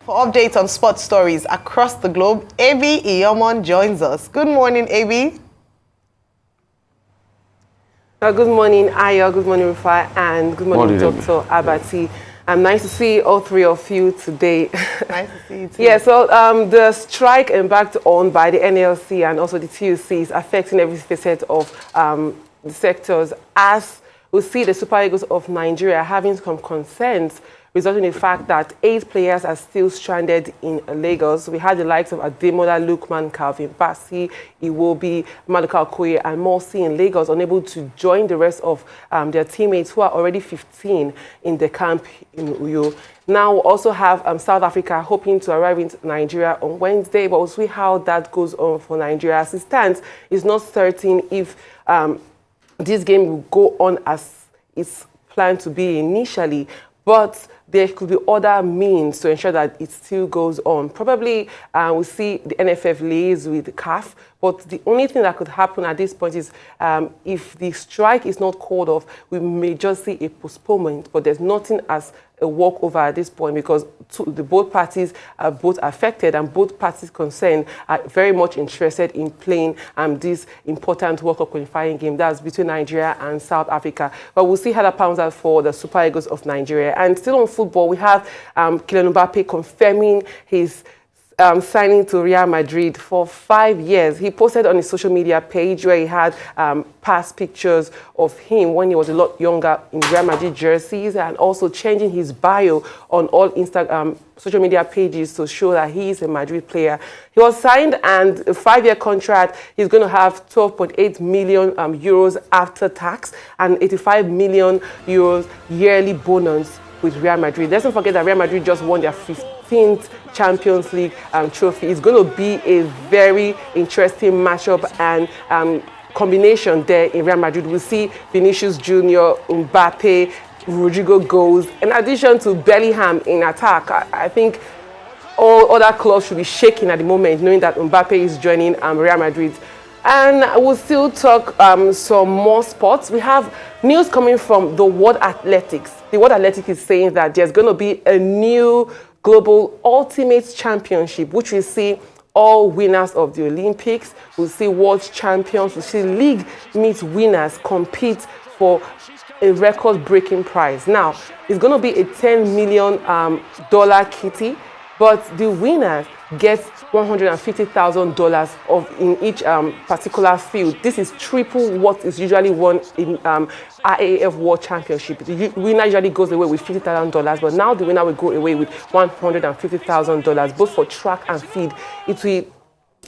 For updates on sports stories across the globe, Abi Iyomon joins us. Good morning, Abi. Good morning, Ayo. Good morning, Rufai. And good morning, Dr. Abati. Nice to see all three of you today. Nice to see you too. Yeah, so the strike embarked on by the NLC and also the TUC is affecting every facet of the sectors, as we see the Super Eagles of Nigeria having some concerns resulting in the fact that 8 players are still stranded in Lagos. We had the likes of Ademola Lookman, Calvin Bassey, Iwobi, Maduka Okoye, and Morsi in Lagos, unable to join the rest of their teammates who are already 15 in the camp in Uyo. Now we also have South Africa hoping to arrive in Nigeria on Wednesday, but we'll see how that goes on for Nigeria. As it stands, it's not certain if this game will go on as it's planned to be initially, but there could be other means to ensure that it still goes on. Probably we'll see the NFF liaise with the CAF, but the only thing that could happen at this point is if the strike is not called off, we may just see a postponement, but there's nothing as a walkover at this point because both parties are both affected and both parties concerned are very much interested in playing this important World Cup qualifying game that's between Nigeria and South Africa. But we'll see how that pans out for the Super Eagles of Nigeria. And still on football, we have Kylian Mbappe confirming his signing to Real Madrid for 5 years. He posted on his social media page where he had past pictures of him when he was a lot younger in Real Madrid jerseys, and also changing his bio on all Instagram social media pages to show that he is a Madrid player. He was signed, and a 5-year contract. He's going to have 12.8 million euros after tax and 85 million euros yearly bonus with Real Madrid. Let's not forget that Real Madrid just won their 15th Champions League trophy. It's going to be a very interesting matchup and combination there in Real Madrid. We'll see Vinicius Junior, Mbappe, Rodrigo goals, in addition to Bellingham in attack. I think all other clubs should be shaking at the moment, knowing that Mbappe is joining Real Madrid. And we'll still talk some more sports. We have news coming from the World Athletics. The World Athletics is saying that there's going to be a new global ultimate championship, which will see all winners of the Olympics. We'll see world champions. We'll see league meet winners compete for a record-breaking prize. Now, it's going to be a $10 million kitty, but the winners get $150,000 in each particular field. This is triple what is usually won in IAAF World Championship. The winner usually goes away with $50,000, but now the winner will go away with $150,000, both for track and field. It will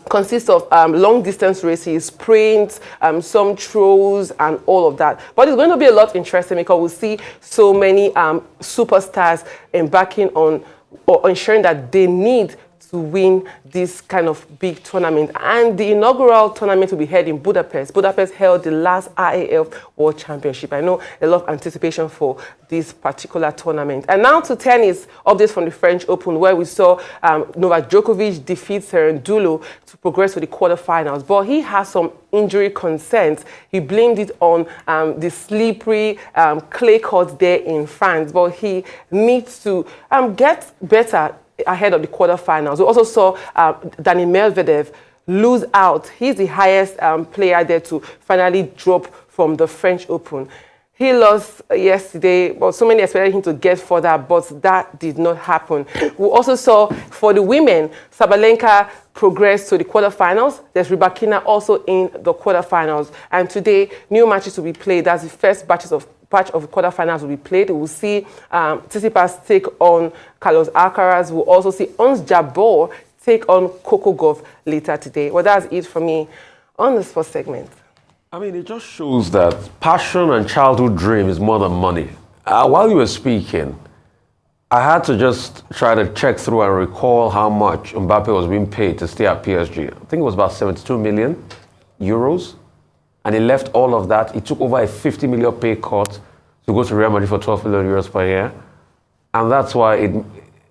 consist of long distance races, sprints, some throws, and all of that. But it's going to be a lot interesting because we'll see so many superstars embarking on or ensuring that they need to win this kind of big tournament. And the inaugural tournament will be held in Budapest. Budapest held the last IAAF World Championship. I know a lot of anticipation for this particular tournament. And now to tennis, updates from the French Open, where we saw Novak Djokovic defeat Cerundolo to progress to the quarterfinals. But he has some injury concerns. He blamed it on the slippery clay court there in France. But he needs to get better ahead of the quarterfinals. We also saw Daniil Medvedev lose out. He's the highest player there to finally drop from the French Open. He lost yesterday, but so many expected him to get further, but that did not happen. We also saw for the women, Sabalenka progressed to the quarterfinals. There's Rybakina also in the quarterfinals. And today, new matches will be played. That's the first batch of the quarterfinals will be played. We'll see Tsitsipas take on Carlos Alcaraz. We'll also see Ons Jabeur take on Coco Gauff later today. Well, that's it for me on the sports segment. I mean, it just shows that passion and childhood dream is more than money. While you were speaking, I had to just try to check through and recall how much Mbappe was being paid to stay at PSG. I think it was about 72 million euros. And he left all of that. He took over a 50 million pay cut to go to Real Madrid for 12 million euros per year. And that's why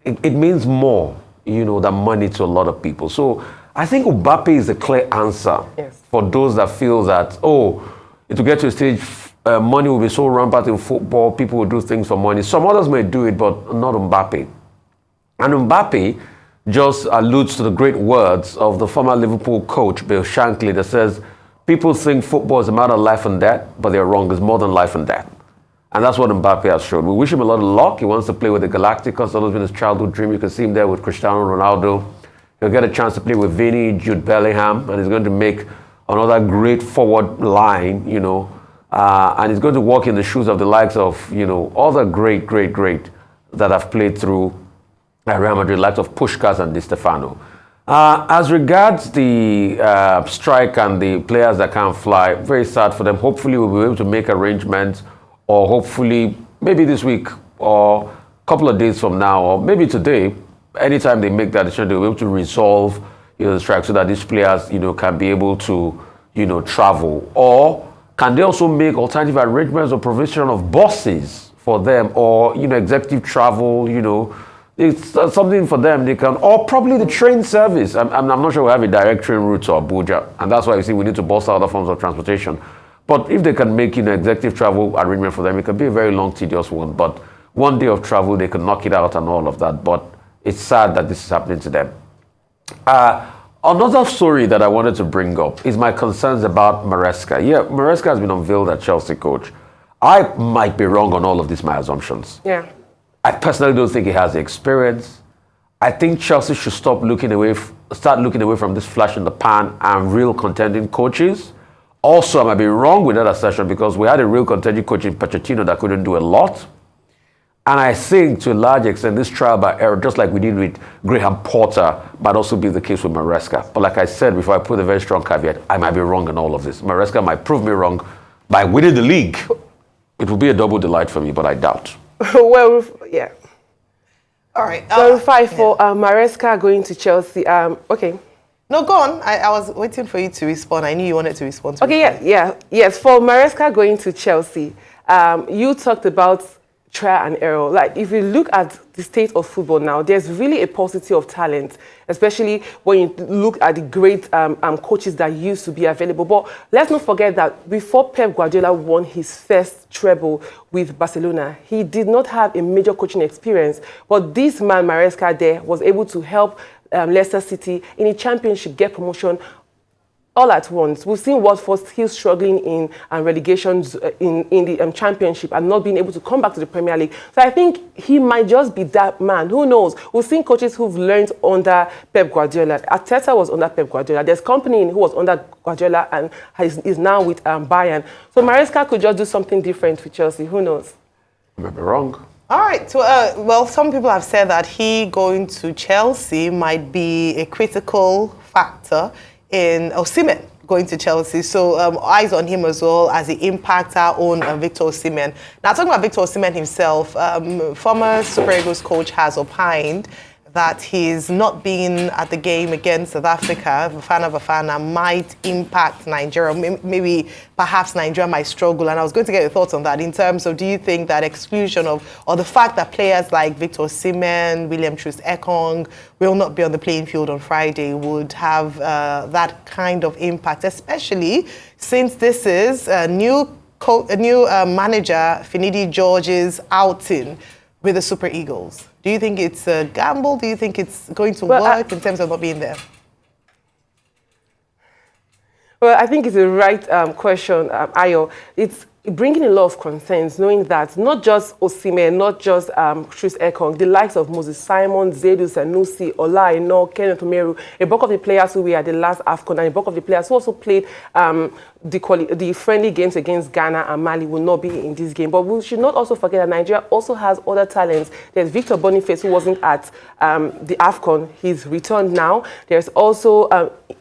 it means more, than money to a lot of people. So I think Mbappe is a clear answer for those that feel that, it will get to a stage, money will be so rampant in football, people will do things for money. Some others may do it, but not Mbappe. And Mbappe just alludes to the great words of the former Liverpool coach, Bill Shankly, that says, people think football is a matter of life and death, but they're wrong. It's more than life and death. And that's what Mbappe has shown. We wish him a lot of luck. He wants to play with the Galacticos. That's always been his childhood dream. You can see him there with Cristiano Ronaldo. He'll get a chance to play with Vinny, Jude Bellingham, and he's going to make another great forward line, and he's going to walk in the shoes of the likes of, all the great that have played through Real Madrid, likes of Puskás and Di Stefano. As regards the strike and the players that can't fly, very sad for them. Hopefully we'll be able to make arrangements, or hopefully maybe this week or a couple of days from now, or maybe today, anytime they make that decision, they'll be able to resolve the strike so that these players, can be able to, travel. Or can they also make alternative arrangements or provision of buses for them, or, executive travel, it's something for them they can, or probably the train service. I'm not sure we have a direct train route to Abuja, and that's why you see we need to bolster other forms of transportation. But if they can make, executive travel arrangement for them, it can be a very long, tedious one. But one day of travel, they can knock it out and all of that. But it's sad that this is happening to them. Another story that I wanted to bring up is my concerns about Maresca. Yeah, Maresca has been unveiled as Chelsea coach. I might be wrong on all of these, my assumptions. Yeah. I personally don't think he has the experience. I think Chelsea should start looking away from this flash in the pan and real contending coaches. Also, I might be wrong with that assertion because we had a real contending coach in Pochettino that couldn't do a lot. And I think to a large extent, this trial by error, just like we did with Graham Potter, might also be the case with Maresca. But like I said before, I put a very strong caveat, I might be wrong in all of this. Maresca might prove me wrong by winning the league. It will be a double delight for me, but I doubt. Well, yeah. All right. So five for Maresca going to Chelsea. Okay. No, go on. I was waiting for you to respond. I knew you wanted to respond to Okay, yes. For Maresca going to Chelsea, you talked about trial and error. Like, if you look at the state of football now, there's really a paucity of talent, especially when you look at the great coaches that used to be available. But let's not forget that before Pep Guardiola won his first treble with Barcelona, he did not have a major coaching experience. But this man, Maresca, there was able to help Leicester City in the championship get promotion all at once. We've seen Watford still struggling in relegations in the championship and not being able to come back to the Premier League. So I think he might just be that man. Who knows? We've seen coaches who've learned under Pep Guardiola. Arteta was under Pep Guardiola. There's company who was under Guardiola and is now with Bayern. So Maresca could just do something different with Chelsea. Who knows? I might be wrong. All right. So, well, some people have said that he going to Chelsea might be a critical factor in Osimhen going to Chelsea. So eyes on him as well as he impacts our own Victor Osimhen. Now, talking about Victor Osimhen himself, former Super Eagles coach has opined that he's not being at the game against South Africa, Bafana might impact Nigeria. Maybe, perhaps Nigeria might struggle. And I was going to get your thoughts on that in terms of, do you think that exclusion of, or the fact that players like Victor Osimhen, William Troost-Ekong will not be on the playing field on Friday would have that kind of impact, especially since this is a new manager, Finidi George's outing with the Super Eagles? Do you think it's a gamble? Do you think it's going to work in terms of not being there? Well, I think it's the right question, Ayo. It's bringing a lot of concerns, knowing that not just Osimhen, not just Troost-Ekong, the likes of Moses Simon, Zedu Sanusi, Ola Aina, Kenneth Omeru, a bulk of the players who were at the last AFCON, and a bulk of the players who also played the friendly games against Ghana and Mali will not be in this game. But we should not also forget that Nigeria also has other talents. There's Victor Boniface, who wasn't at the AFCON. He's returned now. There's also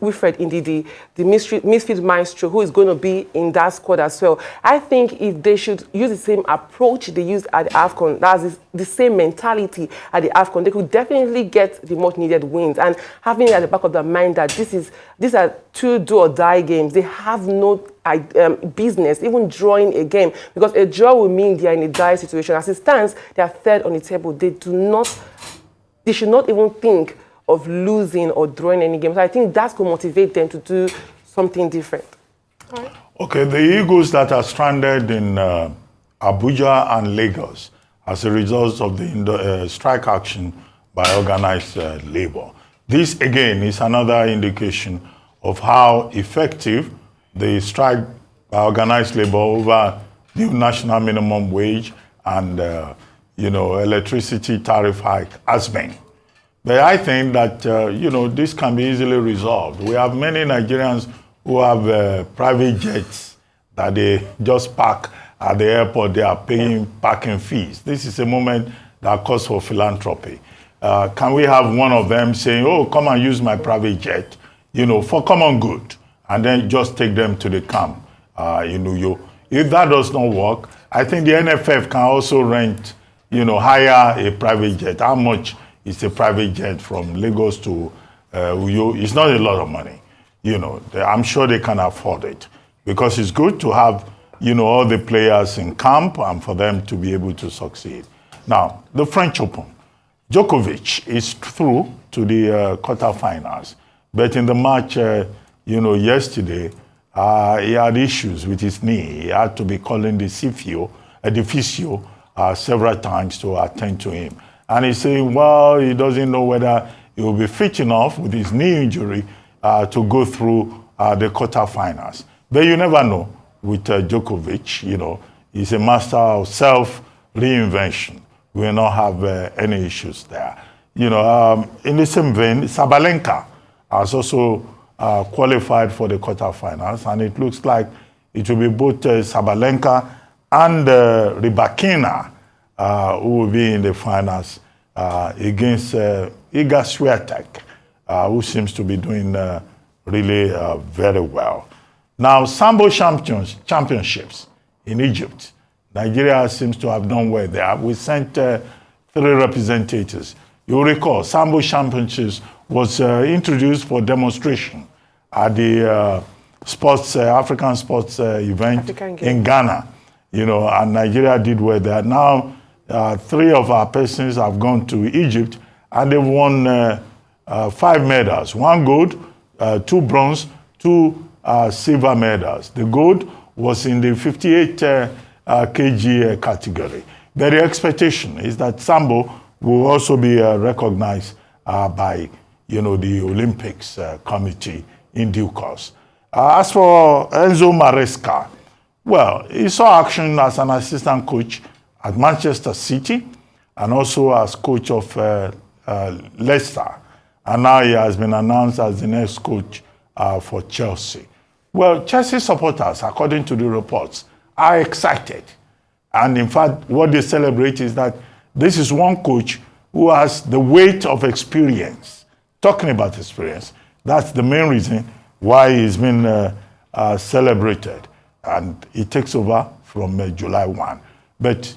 Wilfred Ndidi, the midfield maestro, who is going to be in that squad as well. I think if they should use the same approach they used at the AFCON, that's the same mentality at the AFCON, they could definitely get the much needed wins. And having it at the back of their mind that these are two do-or-die games, they have no business even drawing a game, because a draw will mean they are in a dire situation. As it stands, they are third on the table. They should not even think of losing or drawing any games. So I think that's going to motivate them to do something different. All right. Okay, the Eagles that are stranded in Abuja and Lagos as a result of the strike action by organized labor. This, again, is another indication of how effective the strike by organized labor over new national minimum wage and electricity tariff hike has been. But I think that this can be easily resolved. We have many Nigerians who have private jets that they just park at the airport. They are paying parking fees. This is a moment that calls for philanthropy. Can we have one of them saying, "Oh, come and use my private jet, for common good," and then just take them to the camp in New York? If that does not work, I think the NFF can also rent, hire a private jet. How much is a private jet from Lagos to Uyo? It's not a lot of money. I'm sure they can afford it because it's good to have, all the players in camp and for them to be able to succeed. Now, the French Open. Djokovic is through to the quarterfinals, but in the match, yesterday, he had issues with his knee. He had to be calling the physio several times to attend to him. And he's saying, well, he doesn't know whether he will be fit enough with his knee injury to go through the quarterfinals. But you never know with Djokovic. He's a master of self-reinvention. We will not have any issues there. In the same vein, Sabalenka has also qualified for the quarterfinals, and it looks like it will be both Sabalenka and Rybakina who will be in the finals against Iga Swiatek, who seems to be doing really very well. Now, Sambo Championships in Egypt. Nigeria seems to have done well there. We sent 3 representatives. You'll recall, Sambo Championships was introduced for demonstration at the African sports event in Ghana. And Nigeria did well there. Now, 3 of our persons have gone to Egypt, and they've won 5 medals: 1 gold, 2 bronze, 2 silver medals. The gold was in the 58 kg category. But the expectation is that Sambo will also be recognized by the Olympics committee in due course. As for Enzo Maresca, well, he saw action as an assistant coach at Manchester City and also as coach of Leicester. And now he has been announced as the next coach for Chelsea. Well, Chelsea supporters, according to the reports, are excited. And in fact, what they celebrate is that this is one coach who has the weight of experience. Talking about experience, that's the main reason why he's been celebrated. And he takes over from July 1. But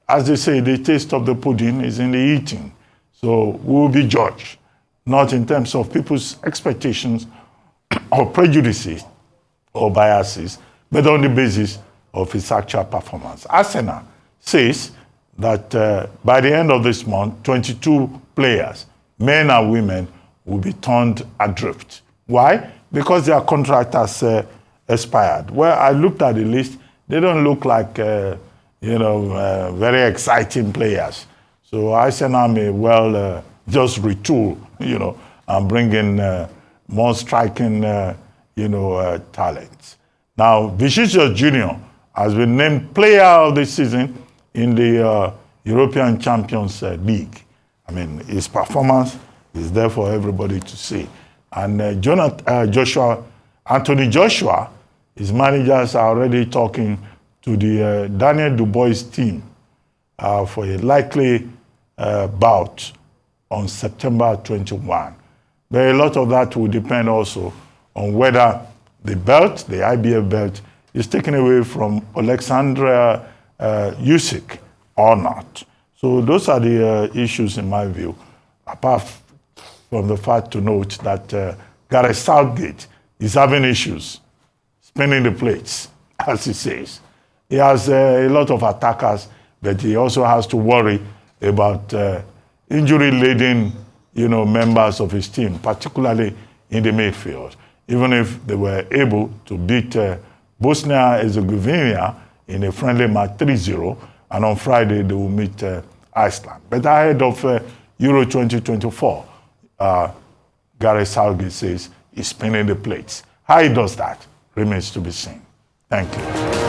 as they say, the taste of the pudding is in the eating. So we will be judged, not in terms of people's expectations or prejudices or biases, but on the basis of his actual performance. Arsenal says that by the end of this month, 22 players, men and women, will be turned adrift. Why? Because their contract has expired. Well, I looked at the list. They don't look like, very exciting players. So Arsenal may well just retool, and bring in more striking, talents. Now, Vinicius Junior has been named player of the season in the European Champions League. I mean, his performance is there for everybody to see. And Anthony Joshua, his managers are already talking to the Daniel Dubois team for a likely bout on September 21. But a lot of that will depend also on whether the belt, the IBF belt, is taken away from Alexandra Usyk or not. So those are the issues in my view, apart from the fact to note that Gareth Southgate is having issues spinning the plates, as he says. He has a lot of attackers, but he also has to worry about injury-laden, members of his team, particularly in the midfield. Even if they were able to beat Bosnia-Herzegovina in a friendly match 3-0, and on Friday they will meet Iceland. But ahead of Euro 2024, Gareth Southgate says he's spinning the plates. How he does that remains to be seen. Thank you.